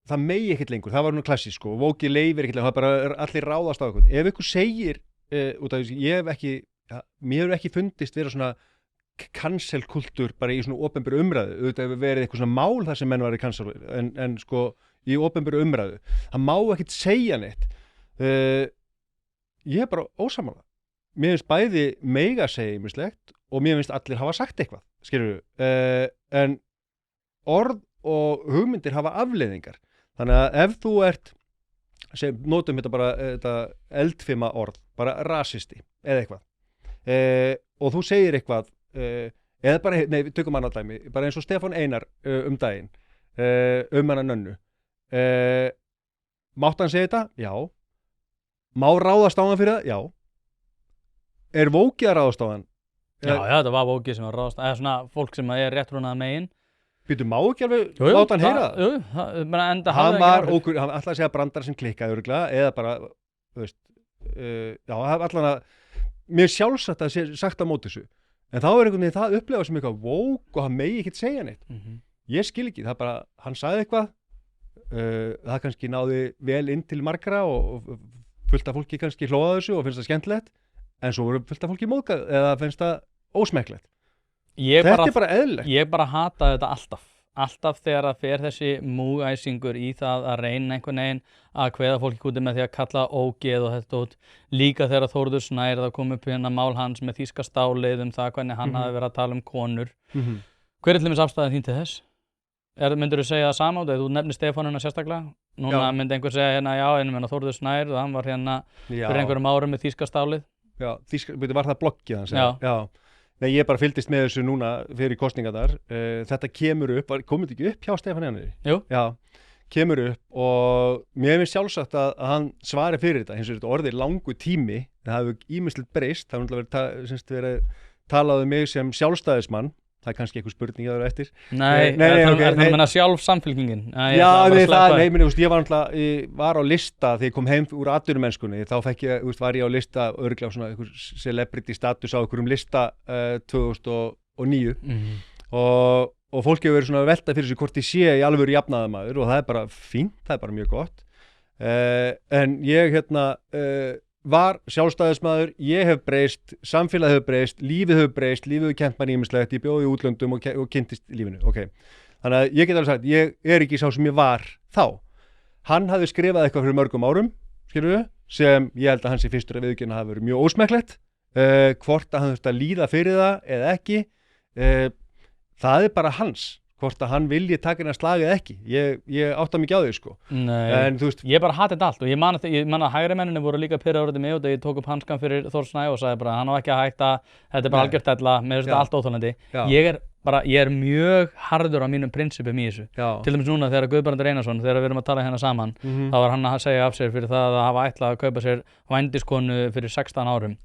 það megi ekkert lengur, það var nú klassísk sko, Vóki leifir ekkert lengur, það bara allir ráðast á eitthvað. Ef ykkur segir, út af þessu, mér hefur ekki fundist vera svona cancel-kultúr bara í svona opinberu umræðu, auðvitað hefur verið eitthvað svona mál þar sem menn var í cancel, en sko í opinberu umræðu, það má ekkert segja neitt. Ég er bara ósammála. Mér finnst bæði mega segja ýmislegt og mér finnst allir hafa sagt eitthvað, skilurðu, en orð og hugmyndir hafa afleiðingar. Þannig að ef þú ert, notum þetta bara þetta eldfima orð, bara rasisti eða eitthvað, og þú segir eitthvað, eða bara, nei, við tökum annað dæmi, bara eins og Stefán Einar daginn, hana Nönnu. Mátti hann segja þetta? Já. Má ráðast á hann fyrir það? Já. Er Vóki að ráðast á hann? Já, þetta var Vóki sem var ráðast, eða svona fólk sem er réttrúnað megin. Býtu, má ekki alveg láta hann heyra það? Jú, enda hann var okkur, hann ætlaði að segja brandar sem klikkaði örugglega, eða bara, þú veist, já, allan að, mér sjálfsagt að sé sagt á móti þessu, en þá er einhvern veginn það upplifað sem eitthvað vók og hann megi ekkert segja neitt. Ég skil ekki, það bara, hann sagði eitthvað, það kannski náði vel inn til margra og fullt af fólki kannski hlóða þessu og finnst það skemmtilegt, en svo voru fullt af fólki móðgað eða finnst það ósmekklegt. Þetta er bara eðlilegt. Ég bara hata þetta alltaf þegar það fer þessi múgæsingur í það að reyna einhvern veginn að kveða fólki úti með því að kalla ógeð og þetta út. Líka þegar Þórður Snær það kom upp hérna mál hans með þýska stálið það hvernig hann hafi verið að tala konur. Hver er til dæmis afstæðan þín til þess? Myndirðu segja það sama þegar þú nefnir Stefánuna sérstaklega? Núna myndi einhver segja hérna já, Þórður Snær og hann var hérna fyrir einhverjum árum með þýska stálið. Já, var það bloggið hans? Já. Nei, ég bara fylgdist með þessu núna fyrir kosningarnar. Þetta kemur upp, komið þetta ekki upp hjá Stefán Einari? Jú. Já, kemur upp og mér finnst sjálfsagt að hann svari fyrir þetta. Hins vegar þetta orðið langu tími, það hefur ýmislegt breyst, það hefur verið talað um mig sem sjálfstæðismann. Það kannski eitthvað spurning að vera eftir. Nei, það meina sjálf samfylkingin. Já, ég var á lista þegar ég kom heim úr atvinnumennskunni, þá var ég á lista örugglega svona einhver celebrity status á einhverjum lista 2009 og fólk hefur verið svona að velta fyrir sig hvort ég sé í alvöru jafnaðarmaður og það er bara fínt, það er bara mjög gott. En ég var sjálfstæðismaður, ég hef breyst, samfélagið hefur breyst, lífið hefur kennt manni ýmislegt, ég bjó í útlöndum og kynntist lífinu, Þannig að ég get alveg sagt, ég er ekki sá sem ég var þá. Hann hafði skrifað eitthvað fyrir mörgum árum, skilurðu, sem ég held að hans í fyrstur að viðurkenna hafi verið mjög ósmekklegt, hvort að hann þurfti að líða fyrir það eða ekki, það er bara hans. Hvort að hann vilji taka hennar slagið ekki. Ég átta mikið á því, sko. Nei, en, þú veist, ég bara hati þetta allt og ég man að hægri menninni voru líka pirraður út í mig og ég tók upp hanskan fyrir Þór Snæ og sagði bara hann á ekki að hætta, þetta er bara algjört della, mér finnst þetta allt óþolandi. Ég er mjög harður á mínum prinsipum í þessu. Til dæmis núna þegar Guðbrandur Einarsson, þegar við erum að tala hérna saman, þá var hann að segja af sér fyrir það að hafa ætlað að kaupa sér vændiskonu fyrir 16 árum.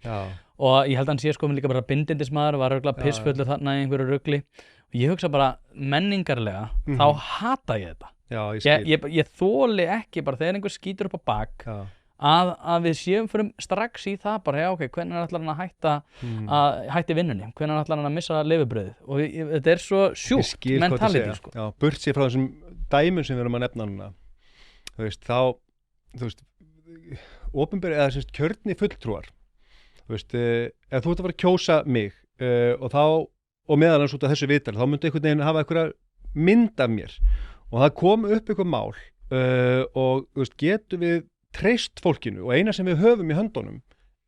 Og ég held að hann sé sko líka bara bindindismaður, var örugglega pissfullur þarna í einhverju rugli. Ég hugsa bara menningarlega, þá hata ég þetta. Ég þoli ekki bara þegar einhver skýtur upp á bak að við séum fyrir strax í það bara, hvernig ætlar hann að hætti vinnunni, hvernig ætlar hann að missa lifibrauðið og þetta er svo sjúkt mentality, sko. Já, burt sér frá þessum dæmum sem við erum að nefna núna. Þú veist, opinber eða kjörni fulltrúar. Þú veist, ef þú ert að fara að kjósa mig og meðal hans út af þessu viðtal, þá myndi einhvern veginn hafa einhverja mynd af mér og það kom upp einhver mál og þú veist, getum við treyst fólkinu og eina sem við höfum í höndunum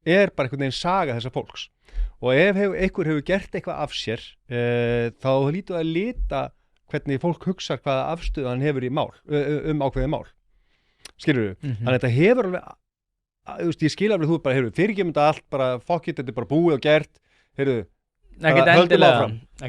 er bara einhvern veginn saga þessa fólks og ef einhver hefur gert eitthvað af sér þá lítur að lita hvernig fólk hugsar hvaða afstöðu hann hefur í mál, ákveðið mál. Skilurðu? Þannig að þetta hefur alveg, þú veist, ég skil alveg þú bara, fyrirgefum þetta allt, bara fuck it, þetta er bara búið og gert, höldum áfram.